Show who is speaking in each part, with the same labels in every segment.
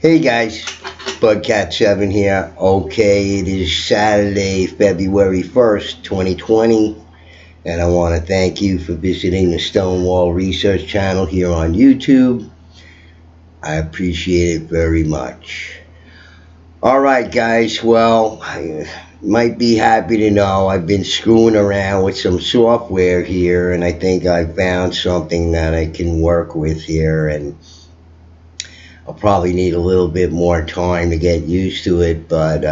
Speaker 1: Hey guys, Bugcat7 here. Okay, it is Saturday, February 1st, 2020, and I want to thank you for visiting the Stonewall Research channel here on YouTube. I appreciate it very much. Alright, guys, well, you might be happy to know I've been screwing around with some software here, and I think I found something that I can work with here, and I'll probably need a little bit more time to get used to it, but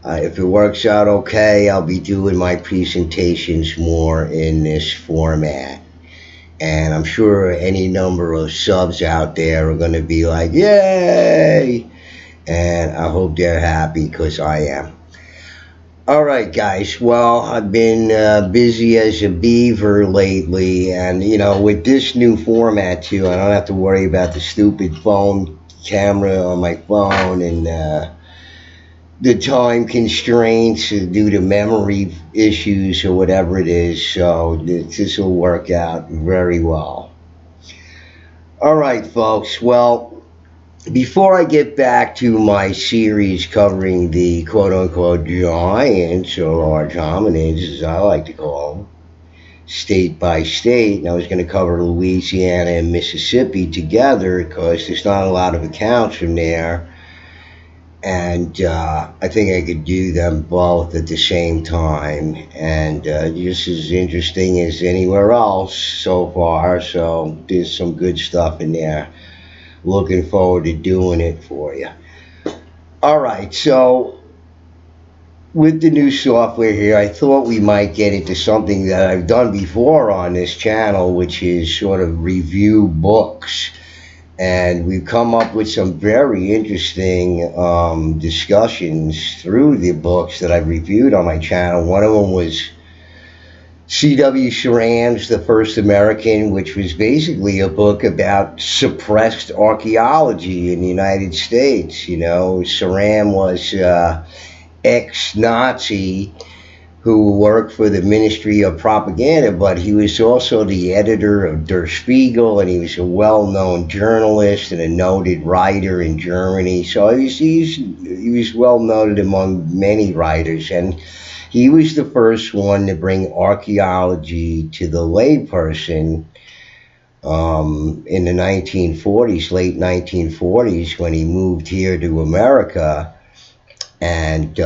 Speaker 1: if it works out okay, I'll be doing my presentations more in this format. And I'm sure any number of subs out there are going to be like, yay! And I hope they're happy because I am. Alright, guys. Well, I've been busy as a beaver lately, and with this new format too, I don't have to worry about the stupid phone camera on my phone and the time constraints due to memory issues or whatever it is. So this will work out very well. Alright, folks. Well, before I get back to my series covering the quote-unquote giants or large hominids, as I like to call them, state by state, and I was going to cover Louisiana and Mississippi together because there's not a lot of accounts from there, and I think I could do them both at the same time, and just as interesting as anywhere else so far, so there's some good stuff in there. Looking forward to doing it for you. Alright, so with the new software here, I thought we might get into something that I've done before on this channel, which is sort of review books. And we've come up with some very interesting discussions through the books that I've reviewed on my channel. One of them was C.W. Ceram's The First American, which was basically a book about suppressed archaeology in the United States. Ceram was ex-Nazi who worked for the Ministry of Propaganda, but he was also the editor of Der Spiegel, and he was a well-known journalist and a noted writer in Germany. So he was well noted among many writers, and he was the first one to bring archaeology to the layperson in the 1940s, late 1940s, when he moved here to America. And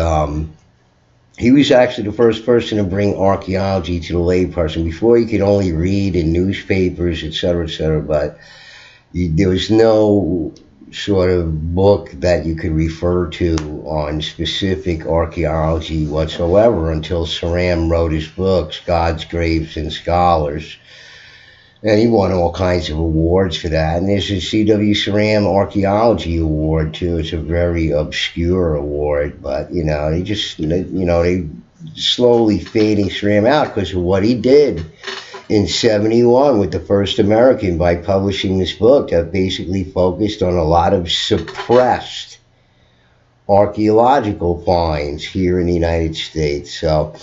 Speaker 1: he was actually the first person to bring archaeology to the layperson. Before, you could only read in newspapers, etc., but there was no sort of book that you could refer to on specific archaeology whatsoever until Ceram wrote his books, God's Graves and Scholars. And he won all kinds of awards for that. And there's a C.W. Ceram Archaeology Award, too. It's a very obscure award, but, they slowly fading Ceram out because of what he did in 1971 with The First American by publishing this book that basically focused on a lot of suppressed archaeological finds here in the United States. So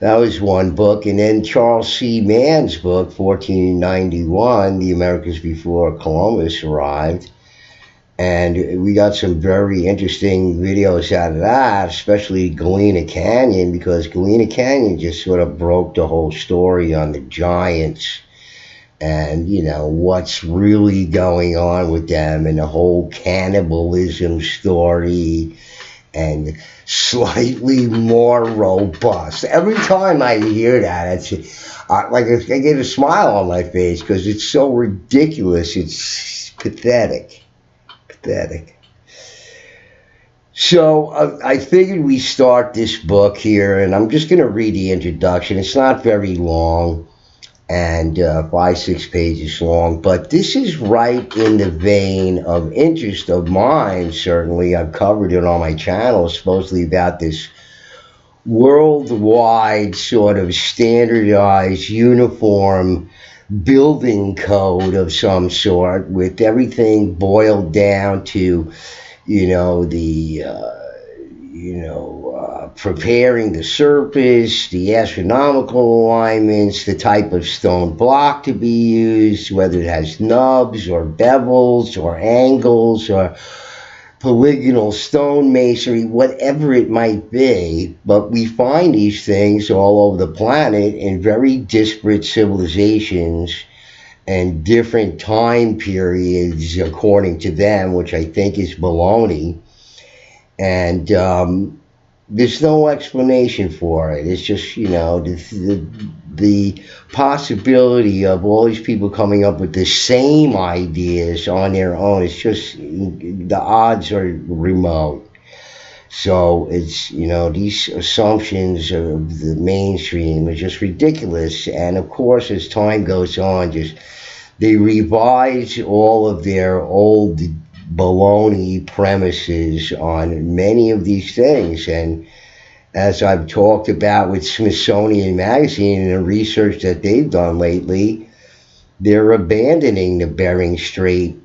Speaker 1: that was one book. And then Charles C. Mann's book, 1491, The Americas Before Columbus Arrived. And we got some very interesting videos out of that, especially Galena Canyon, because Galena Canyon just sort of broke the whole story on the giants and, what's really going on with them and the whole cannibalism story and slightly more robust. Every time I hear that, I get a smile on my face because it's so ridiculous. It's pathetic. So I figured we start this book here, and I'm just going to read the introduction. It's not very long, and 5-6 pages long, but this is right in the vein of interest of mine. Certainly, I've covered it on my channel, supposedly about this worldwide sort of standardized, uniform building code of some sort, with everything boiled down to, preparing the surface, the astronomical alignments, the type of stone block to be used, whether it has nubs or bevels or angles or polygonal stone masonry, whatever it might be. But we find these things all over the planet in very disparate civilizations and different time periods according to them, which I think is baloney. And there's no explanation for it. It's just, the possibility of all these people coming up with the same ideas on their own. It's just, the odds are remote. So it's, these assumptions of the mainstream are just ridiculous. And of course, as time goes on, they revise all of their old baloney premises on many of these things. And as I've talked about with Smithsonian Magazine and the research that they've done lately, they're abandoning the Bering Strait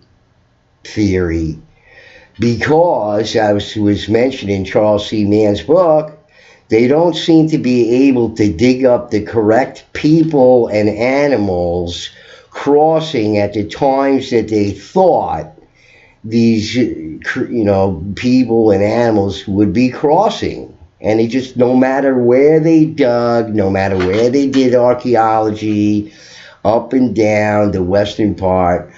Speaker 1: theory because, as was mentioned in Charles C. Mann's book, they don't seem to be able to dig up the correct people and animals crossing at the times that they thought these, people and animals would be crossing. And they just, no matter where they dug, no matter where they did archaeology, up and down the western part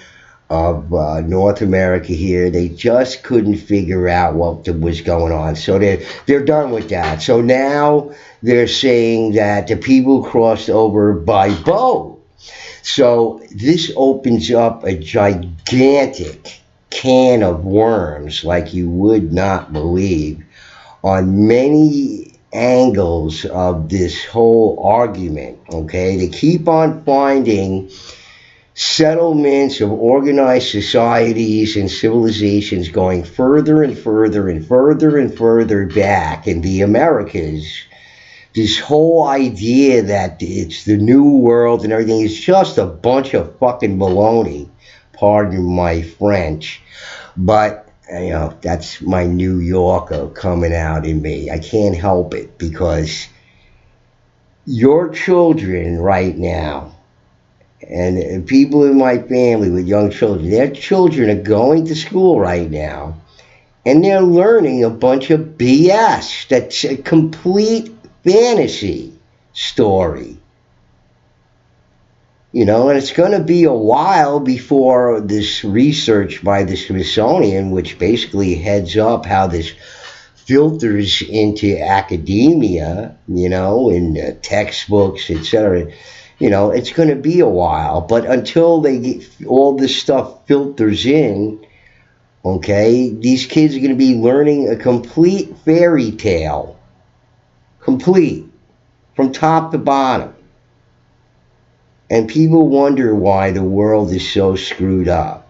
Speaker 1: of North America here, they just couldn't figure out what was going on. So they're done with that. So now they're saying that the people crossed over by boat. So this opens up a gigantic can of worms like you would not believe on many angles of this whole argument. Okay, they keep on finding settlements of organized societies and civilizations going further and further and further and further back in the Americas. This whole idea that it's the new world and everything is just a bunch of fucking baloney. Pardon my French. But, that's my New Yorker coming out in me. I can't help it because your children right now, and people in my family with young children, their children are going to school right now and they're learning a bunch of BS. That's a complete fantasy story. And it's going to be a while before this research by the Smithsonian, which basically heads up how this filters into academia, in textbooks, etc. It's going to be a while. But until they get all this stuff filters in, okay, these kids are going to be learning a complete fairy tale. Complete. From top to bottom. And people wonder why the world is so screwed up.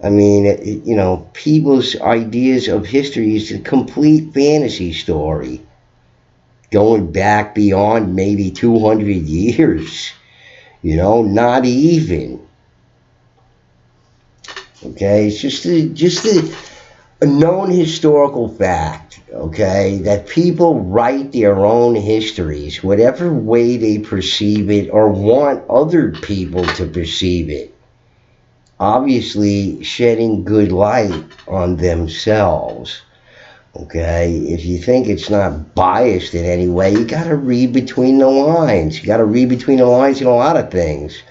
Speaker 1: I mean, people's ideas of history is a complete fantasy story. Going back beyond maybe 200 years. Not even. Okay, it's just a known historical fact, okay, that people write their own histories, whatever way they perceive it or want other people to perceive it. Obviously, shedding good light on themselves, okay? If you think it's not biased in any way, you got to read between the lines. You got to read between the lines in a lot of things.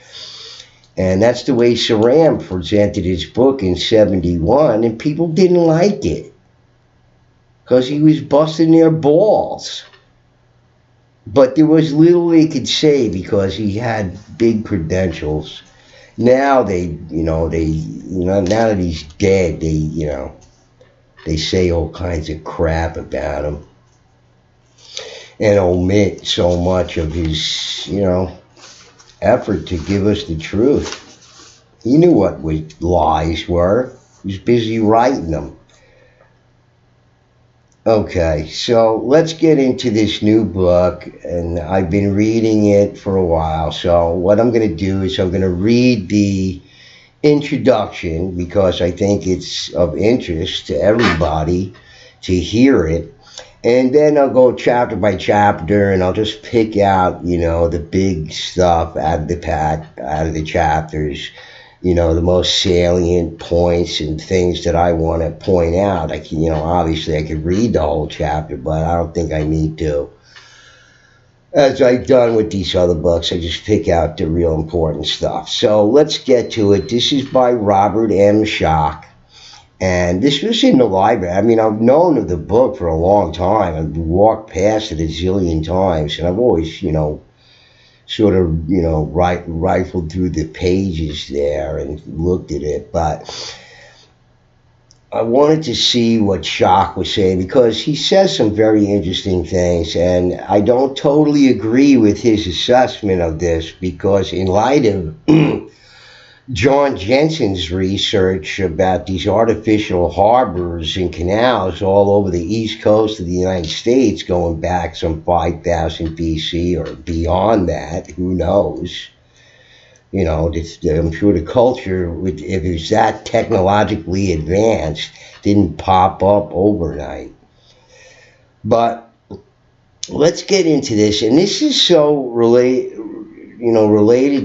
Speaker 1: And that's the way Saram presented his book in 71, and people didn't like it because he was busting their balls. But there was little they could say because he had big credentials. Now now that he's dead, they say all kinds of crap about him and omit so much of his, effort to give us the truth. He knew what lies were. He was busy writing them. Okay, so let's get into this new book, and I've been reading it for a while. So what I'm going to do is I'm going to read the introduction because I think it's of interest to everybody to hear it. And then I'll go chapter by chapter, and I'll just pick out, the big stuff out of the out of the chapters, the most salient points and things that I want to point out. I can, obviously I could read the whole chapter, but I don't think I need to. As I've done with these other books, I just pick out the real important stuff. So let's get to it. This is by Robert Schoch. And this was in the library. I mean, I've known of the book for a long time. I've walked past it a zillion times, and I've always, sort of, rifled through the pages there and looked at it. But I wanted to see what Schoch was saying, because he says some very interesting things, and I don't totally agree with his assessment of this, because in light of John Jensen's research about these artificial harbors and canals all over the east coast of the United States going back some 5,000 BC or beyond that, who knows? I'm sure the culture, if it's that technologically advanced, didn't pop up overnight. But let's get into this, and this is so related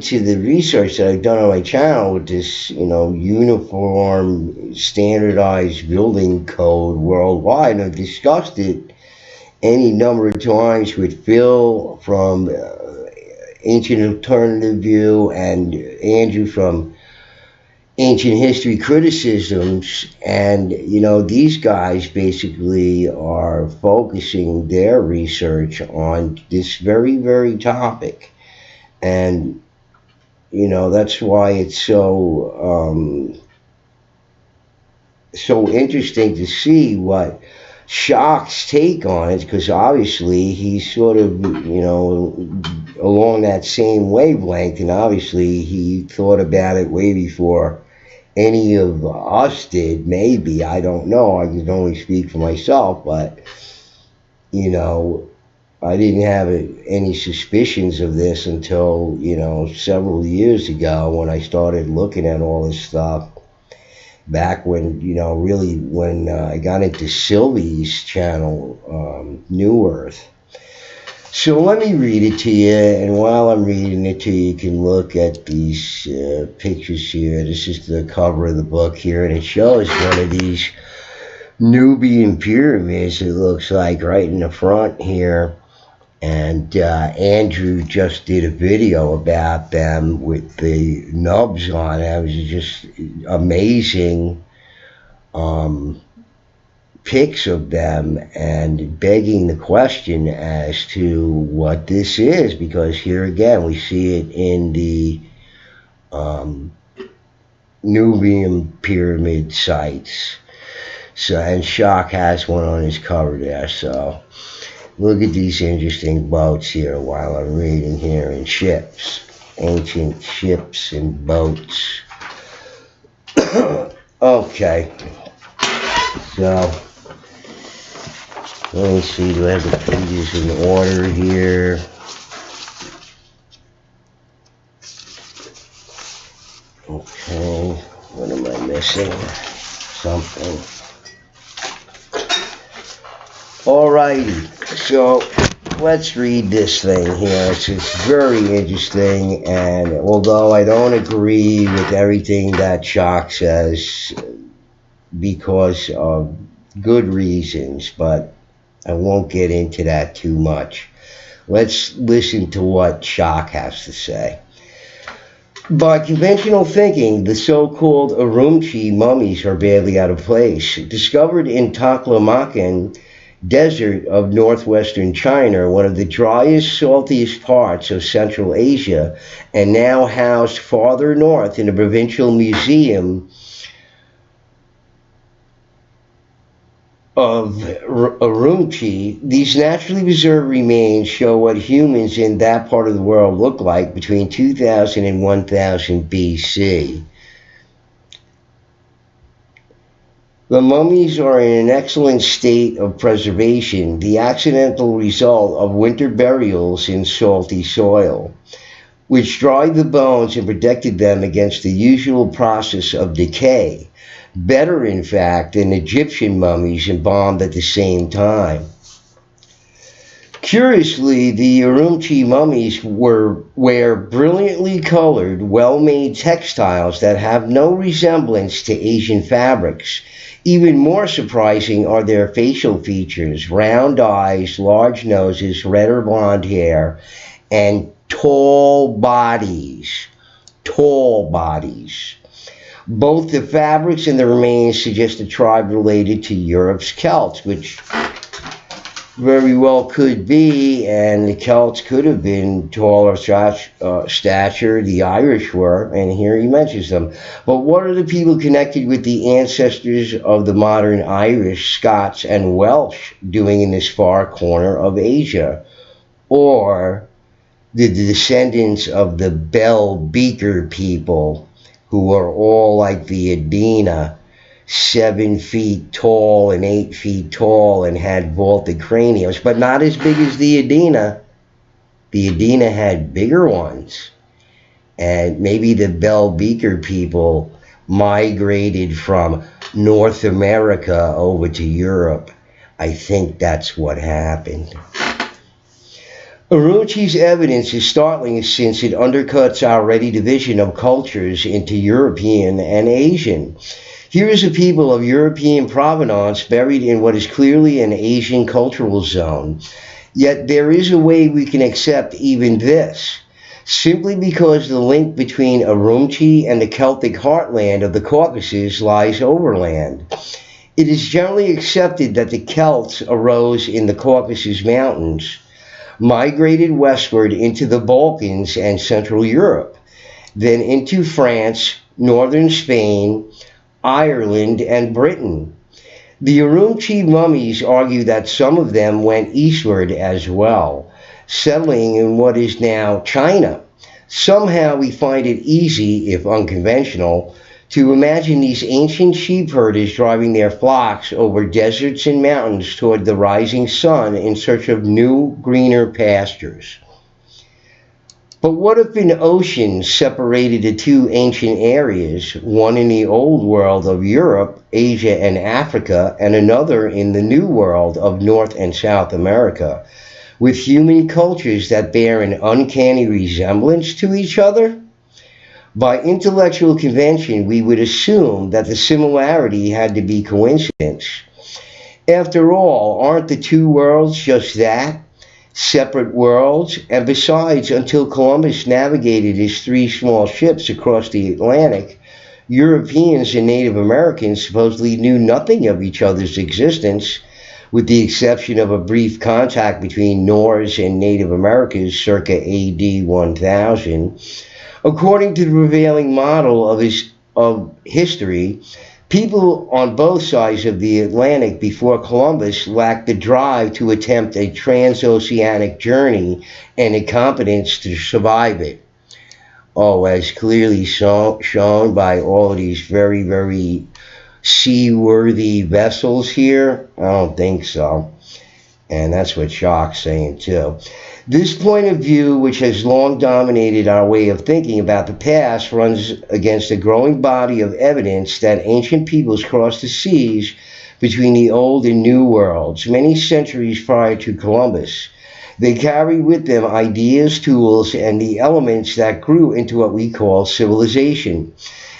Speaker 1: to the research that I've done on my channel with this, uniform, standardized building code worldwide. And I've discussed it any number of times with Phil from Ancient Alternative View and Andrew from Ancient History Criticisms. And, these guys basically are focusing their research on this very, very topic. And, that's why it's so interesting to see what Schoch's take on it, because obviously he's sort of, along that same wavelength, and obviously he thought about it way before any of us did, maybe. I don't know. I can only speak for myself, but, I didn't have any suspicions of this until, several years ago, when I started looking at all this stuff. Back when, really when I got into Sylvie's channel, New Earth. So let me read it to you, and while I'm reading it to you, you can look at these pictures here. This is the cover of the book here, and it shows one of these Nubian pyramids, it looks like, right in the front here. And Andrew just did a video about them with the nubs on it. It was just amazing pics of them, and begging the question as to what this is, because here again we see it in the Nubian pyramid sites. So, and Schoch has one on his cover there. So look at these interesting boats here while I'm reading here, and ships, ancient ships and boats. Okay, so let me see, do I have the pages in order here? Okay, what am I missing? Something. Alrighty, so let's read this thing here. It's very interesting, and although I don't agree with everything that Schoch says, because of good reasons, but I won't get into that too much. Let's listen to what Schoch has to say. By conventional thinking, the so-called Urumqi mummies are badly out of place. Discovered in Taklamakan Desert of northwestern China, one of the driest, saltiest parts of Central Asia, and now housed farther north in a provincial museum of Urumqi, these naturally preserved remains show what humans in that part of the world looked like between 2000 and 1000 BC. The mummies are in an excellent state of preservation, the accidental result of winter burials in salty soil, which dried the bones and protected them against the usual process of decay. Better, in fact, than Egyptian mummies embalmed at the same time. Curiously, the Urumqi mummies wear brilliantly colored, well-made textiles that have no resemblance to Asian fabrics. Even more surprising are their facial features: round eyes, large noses, red or blonde hair, and tall bodies. Tall bodies. Both the fabrics and the remains suggest a tribe related to Europe's Celts, which very well could be, and the Celts could have been taller stature, the Irish were, and here he mentions them. But what are the people connected with the ancestors of the modern Irish, Scots, and Welsh doing in this far corner of Asia? Or the descendants of the Bell Beaker people, who are all like the Adena, 7 feet tall and 8 feet tall, and had vaulted craniums, but not as big as the Adena. The Adena had bigger ones. And maybe the Bell Beaker people migrated from North America over to Europe. I think that's what happened. Urumqi's evidence is startling since it undercuts our ready division of cultures into European and Asian. Here is a people of European provenance buried in what is clearly an Asian cultural zone. Yet there is a way we can accept even this, simply because the link between Urumqi and the Celtic heartland of the Caucasus lies overland. It is generally accepted that the Celts arose in the Caucasus Mountains, migrated westward into the Balkans and Central Europe, then into France, northern Spain, Ireland, and Britain. The Urumqi mummies argue that some of them went eastward as well, settling in what is now China. Somehow we find it easy, if unconventional, to imagine these ancient sheep herders driving their flocks over deserts and mountains toward the rising sun in search of new, greener pastures. But what if an ocean separated the two ancient areas, one in the old world of Europe, Asia, and Africa, and another in the new world of North and South America, with human cultures that bear an uncanny resemblance to each other? By intellectual convention, we would assume that the similarity had to be coincidence. After all, aren't the two worlds just that? Separate worlds? And besides, until Columbus navigated his 3 small ships across the Atlantic, Europeans and Native Americans supposedly knew nothing of each other's existence, with the exception of a brief contact between Norse and Native Americans circa AD 1000. According to the prevailing model of history, people on both sides of the Atlantic before Columbus lacked the drive to attempt a transoceanic journey and the competence to survive it. Oh, as clearly shown by all of these very, very seaworthy vessels here? I don't think so. And that's what Schoch's saying too. This point of view, which has long dominated our way of thinking about the past, runs against a growing body of evidence that ancient peoples crossed the seas between the old and new worlds many centuries prior to Columbus. They carried with them ideas, tools, and the elements that grew into what we call civilization.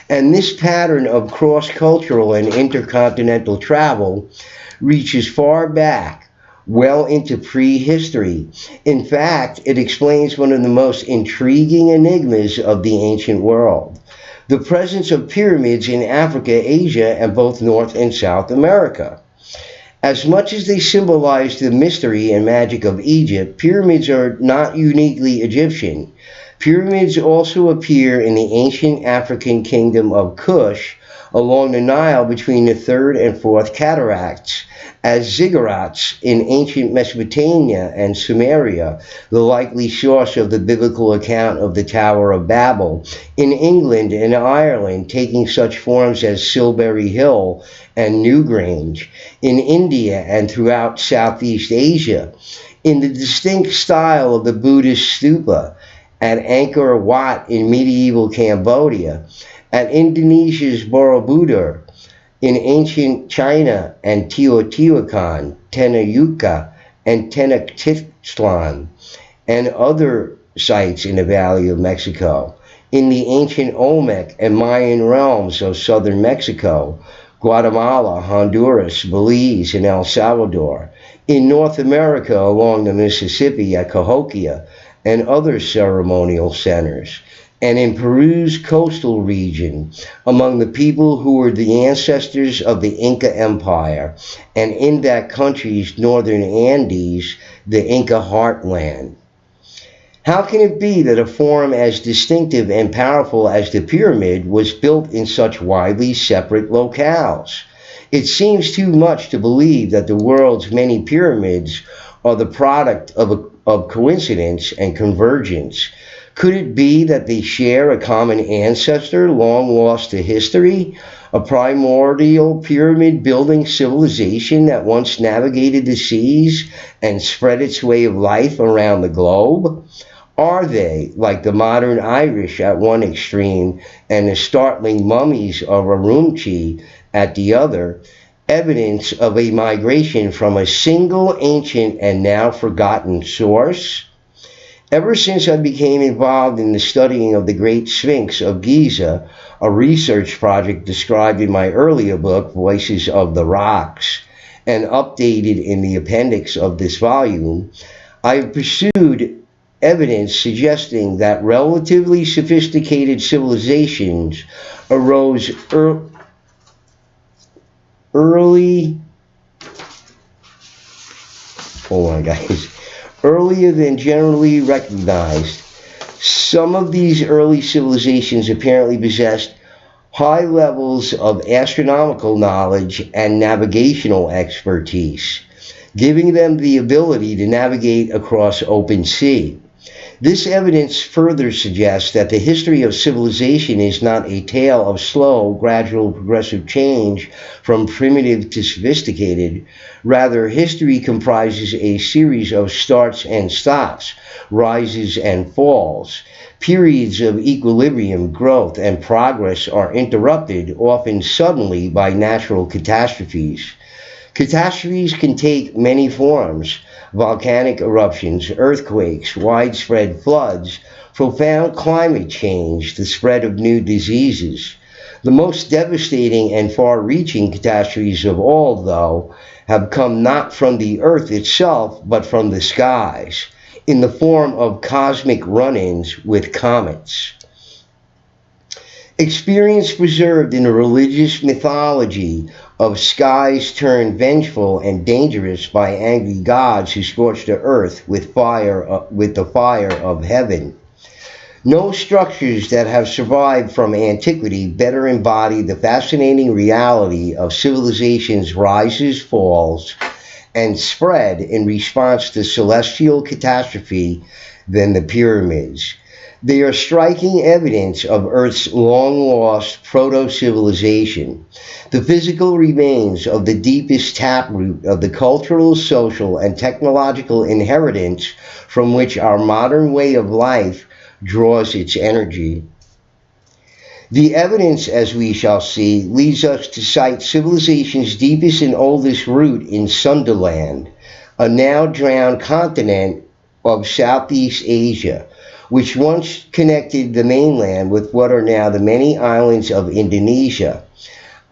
Speaker 1: And this pattern of cross-cultural and intercontinental travel reaches far back, well into prehistory. In fact, it explains one of the most intriguing enigmas of the ancient world: the presence of pyramids in Africa, Asia, and both North and South America. As much as they symbolize the mystery and magic of Egypt, pyramids are not uniquely Egyptian. Pyramids also appear in the ancient African kingdom of Kush, along the Nile between the third and fourth cataracts, as ziggurats in ancient Mesopotamia and Sumeria, the likely source of the biblical account of the Tower of Babel, in England and Ireland, taking such forms as Silbury Hill and Newgrange, in India and throughout Southeast Asia, in the distinct style of the Buddhist stupa at Angkor Wat in medieval Cambodia, at Indonesia's Borobudur, in ancient China and Teotihuacan, Tenayuca, and Tenochtitlan, and other sites in the Valley of Mexico. In the ancient Olmec and Mayan realms of southern Mexico, Guatemala, Honduras, Belize, and El Salvador. In North America along the Mississippi at Cahokia and other ceremonial centers. And in Peru's coastal region, among the people who were the ancestors of the Inca Empire, and in that country's northern Andes, the Inca heartland. How can it be that a form as distinctive and powerful as the pyramid was built in such widely separate locales? It seems too much to believe that the world's many pyramids are the product of coincidence and convergence. Could it be that they share a common ancestor long lost to history? A primordial pyramid building civilization that once navigated the seas and spread its way of life around the globe? Are they, like the modern Irish at one extreme and the startling mummies of Urumqi at the other, evidence of a migration from a single ancient and now forgotten source? Ever since I became involved in the studying of the Great Sphinx of Giza, a research project described in my earlier book, Voyages of the Rocks, and updated in the appendix of this volume, I have pursued evidence suggesting that relatively sophisticated civilizations arose early, hold on guys, earlier than generally recognized. Some of these early civilizations apparently possessed high levels of astronomical knowledge and navigational expertise, giving them the ability to navigate across open sea. This evidence further suggests that the history of civilization is not a tale of slow, gradual, progressive change from primitive to sophisticated. Rather, history comprises a series of starts and stops, rises and falls. Periods of equilibrium, growth, and progress are interrupted, often suddenly, by natural catastrophes. Catastrophes can take many forms: volcanic eruptions, earthquakes, widespread floods, profound climate change, the spread of new diseases. The most devastating and far reaching catastrophes of all, though, have come not from the earth itself, but from the skies, in the form of cosmic run ins with comets. Experience preserved in the religious mythology of skies turned vengeful and dangerous by angry gods who scorch the earth with the fire of heaven. No structures that have survived from antiquity better embody the fascinating reality of civilization's rises, falls, and spread in response to celestial catastrophe than the pyramids. They are striking evidence of Earth's long-lost proto-civilization, the physical remains of the deepest taproot of the cultural, social, and technological inheritance from which our modern way of life draws its energy. The evidence, as we shall see, leads us to cite civilization's deepest and oldest root in Sundaland, a now drowned continent of Southeast Asia, which once connected the mainland with what are now the many islands of Indonesia.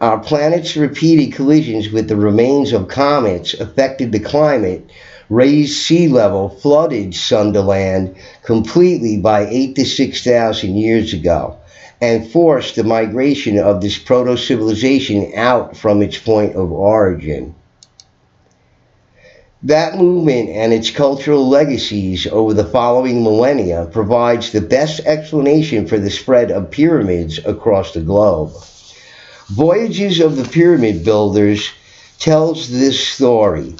Speaker 1: Our planet's repeated collisions with the remains of comets affected the climate, raised sea level, flooded Sundaland completely by 8 to 6,000 years ago, and forced the migration of this proto-civilization out from its point of origin. That movement and its cultural legacies over the following millennia provides the best explanation for the spread of pyramids across the globe. Voyages of the Pyramid Builders tells this story,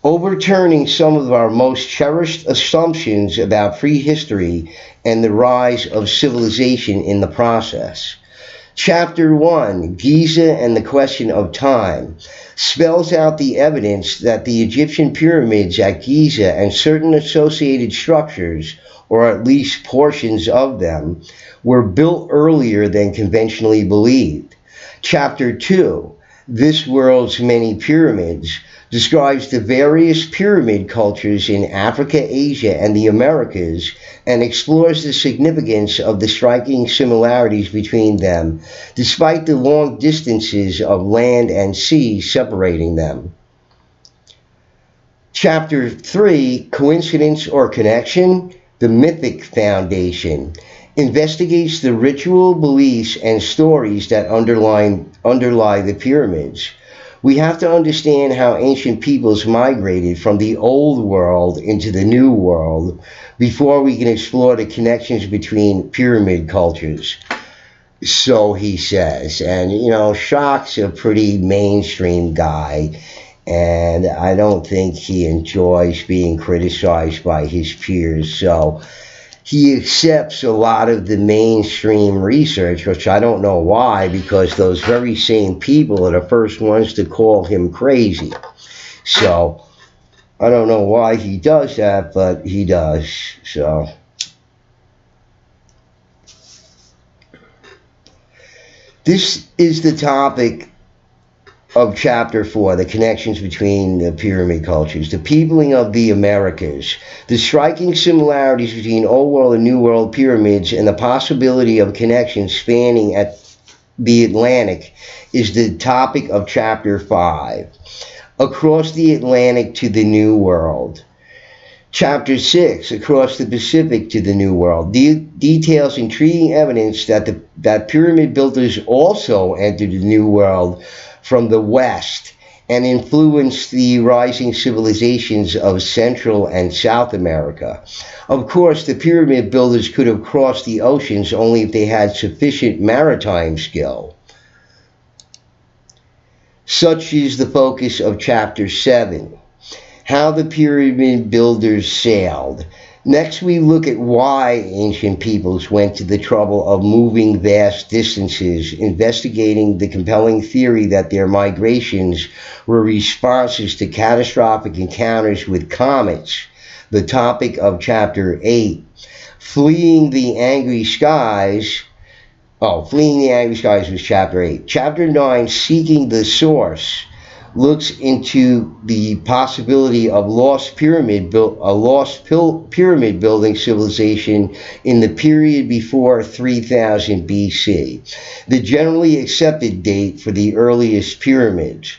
Speaker 1: overturning some of our most cherished assumptions about prehistory and the rise of civilization in the process. Chapter 1, Giza and the Question of Time, spells out the evidence that the Egyptian pyramids at Giza and certain associated structures, or at least portions of them, were built earlier than conventionally believed. Chapter 2, This World's Many Pyramids, describes the various pyramid cultures in Africa, Asia, and the Americas, and explores the significance of the striking similarities between them, despite the long distances of land and sea separating them. Chapter 3, Coincidence or Connection? The Mythic Foundation, investigates the ritual beliefs and stories that underlie the pyramids. We have to understand how ancient peoples migrated from the old world into the new world before we can explore the connections between pyramid cultures. So he says. And, Schoch's a pretty mainstream guy, and I don't think he enjoys being criticized by his peers. So he accepts a lot of the mainstream research, which I don't know why, because those very same people are the first ones to call him crazy. So I don't know why he does that, but he does. So this is the topic of Chapter 4, the connections between the pyramid cultures, the peopling of the Americas, the striking similarities between Old World and New World pyramids, and the possibility of connections spanning at the Atlantic is the topic of Chapter 5, Across the Atlantic to the New World. Chapter 6, Across the Pacific to the New World, details intriguing evidence that pyramid builders also entered the New World from the West and influenced the rising civilizations of Central and South America. Of course, the pyramid builders could have crossed the oceans only if they had sufficient maritime skill. Such is the focus of Chapter 7, How the Pyramid Builders Sailed. Next, we look at why ancient peoples went to the trouble of moving vast distances, investigating the compelling theory that their migrations were responses to catastrophic encounters with comets, the topic of Chapter 8. Fleeing the Angry Skies was Chapter 8. Chapter 9, Seeking the Source, looks into the possibility of a lost pyramid building civilization in the period before 3000 BC, the generally accepted date for the earliest pyramids.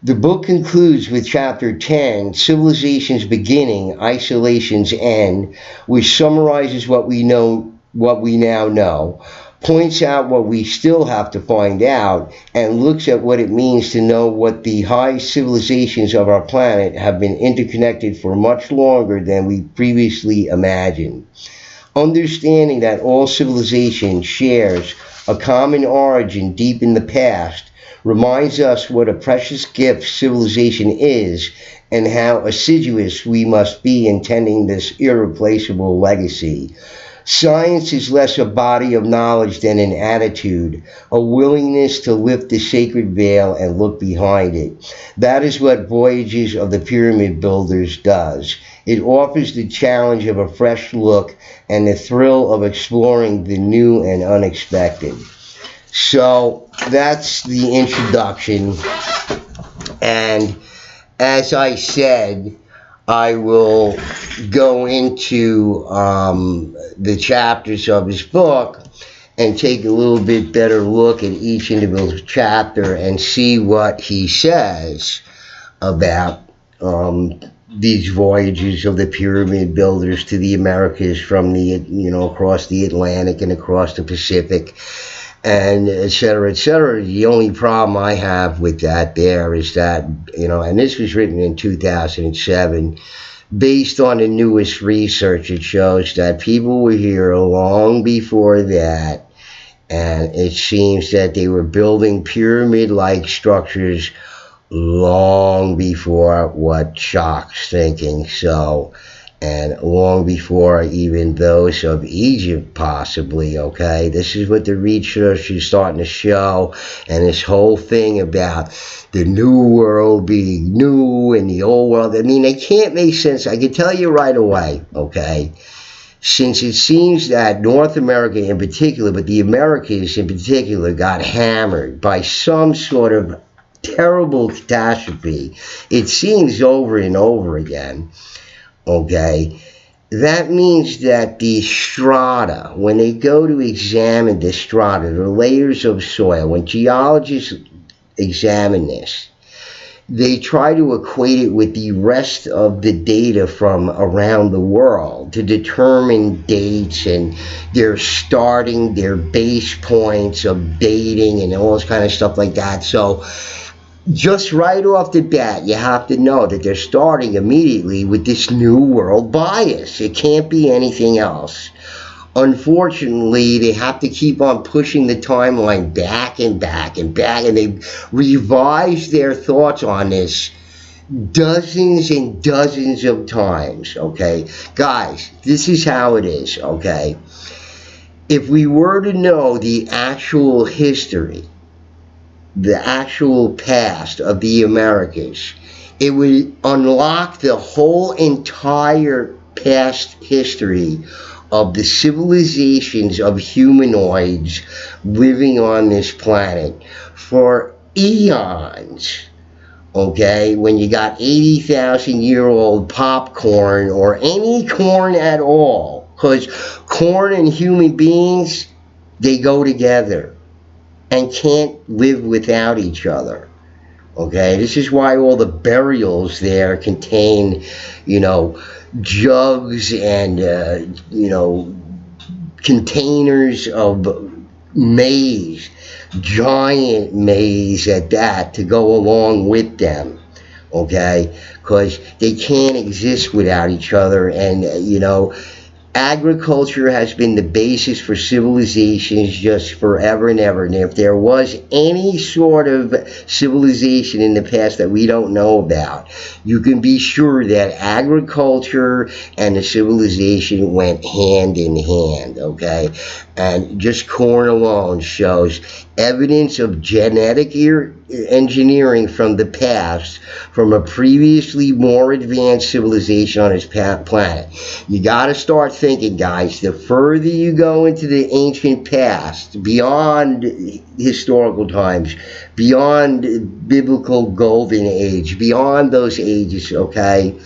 Speaker 1: The book concludes with Chapter 10, Civilization's Beginning, Isolation's End, which summarizes what we now know, points out what we still have to find out, and looks at what it means to know what the high civilizations of our planet have been interconnected for much longer than we previously imagined. Understanding that all civilization shares a common origin deep in the past reminds us what a precious gift civilization is and how assiduous we must be in tending this irreplaceable legacy. Science is less a body of knowledge than an attitude, a willingness to lift the sacred veil and look behind it. That is what Voyages of the Pyramid Builders does. It offers the challenge of a fresh look and the thrill of exploring the new and unexpected. So that's the introduction, and as I said, I will go into the chapters of his book and take a little bit better look at each individual chapter and see what he says about these voyages of the pyramid builders to the Americas from the, across the Atlantic and across the Pacific, and et cetera, et cetera. The only problem I have with that there is that, and this was written in 2007, based on the newest research, it shows that people were here long before that, and it seems that they were building pyramid-like structures long before what Schoch's thinking, and long before even those of Egypt, possibly, okay? This is what the research is starting to show, and this whole thing about the new world being new and the old world, they can't make sense. I can tell you right away, okay? Since it seems that North America in particular, but the Americas in particular, got hammered by some sort of terrible catastrophe. It seems over and over again. Okay, that means that the strata, when they go to examine the strata, the layers of soil, when geologists examine this, they try to equate it with the rest of the data from around the world to determine dates, and they're starting their base points of dating and all this kind of stuff like that. So just right off the bat, you have to know that they're starting immediately with this new world bias. It can't be anything else. Unfortunately, they have to keep on pushing the timeline back and back and back, and they revise their thoughts on this dozens and dozens of times. Okay, guys, this is how it is. Okay, if we were to know the actual history, the actual past of the Americas, it would unlock the whole entire past history of the civilizations of humanoids living on this planet for eons. Okay, when you got 80,000-year-old popcorn, or any corn at all, because corn and human beings, they go together and can't live without each other. Okay, this is why all the burials there contain, jugs and, containers of maize, giant maize at that, to go along with them. Okay, because they can't exist without each other, and, agriculture has been the basis for civilizations just forever and ever. And if there was any sort of civilization in the past that we don't know about, you can be sure that agriculture and the civilization went hand in hand. Okay, and just corn alone shows evidence of genetic engineering from the past, from a previously more advanced civilization on this planet. You got to start thinking, guys, the further you go into the ancient past, beyond historical times, beyond biblical golden age, beyond those ages, okay,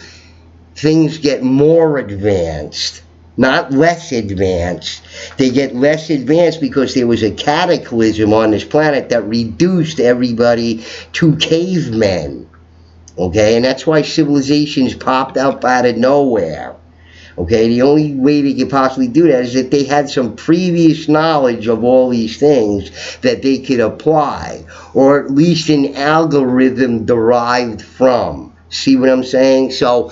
Speaker 1: things get more advanced, not less advanced. They get less advanced because there was a cataclysm on this planet that reduced everybody to cavemen. Okay, and that's why civilizations popped up out of nowhere. Okay, the only way they could possibly do that is that they had some previous knowledge of all these things that they could apply, or at least an algorithm derived from. See what I'm saying? So,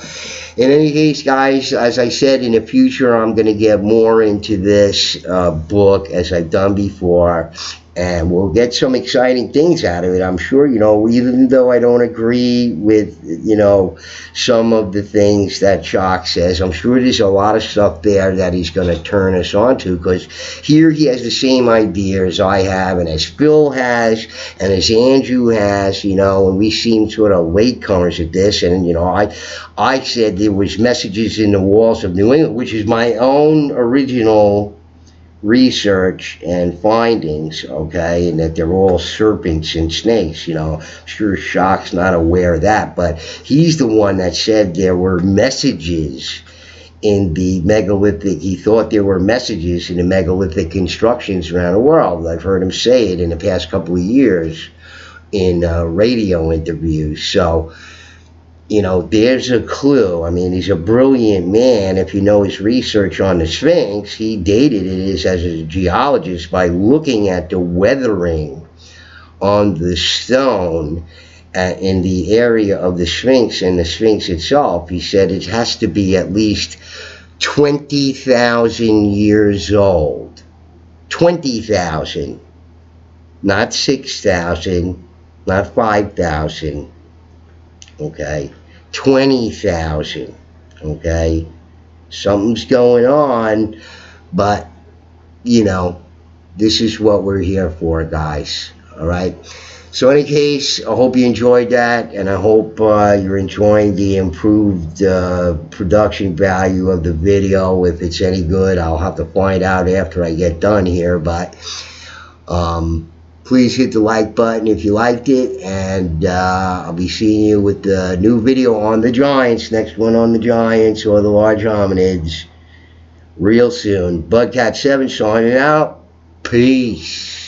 Speaker 1: in any case, guys, as I said, in the future, I'm going to get more into this book, as I've done before, and we'll get some exciting things out of it. I'm sure, even though I don't agree with, some of the things that Schoch says, I'm sure there's a lot of stuff there that he's going to turn us on to, because here he has the same idea as I have, and as Phil has, and as Andrew has, and we seem sort of latecomers at this. And, I said there was messages in the walls of New England, which is my own original research and findings, okay, and that they're all serpents and snakes. I'm sure Schoch's not aware of that, but he's the one that said there were messages in the megalithic. He thought there were messages in the megalithic constructions around the world. I've heard him say it in the past couple of years in radio interviews. So, there's a clue. I mean, he's a brilliant man. If you know his research on the Sphinx, he dated it as a geologist by looking at the weathering on the stone in the area of the Sphinx and the Sphinx itself. He said it has to be at least 20,000 years old. 20,000. Not 6,000. Not 5,000. Okay, 20,000. Okay, something's going on, but this is what we're here for, guys. All right. So, in any case, I hope you enjoyed that, and I hope you're enjoying the improved production value of the video. If it's any good, I'll have to find out after I get done here, but Please hit the like button if you liked it, and I'll be seeing you with the new video on the Giants, next one on the Giants or the large hominids, real soon. Bugcat7 signing out. Peace.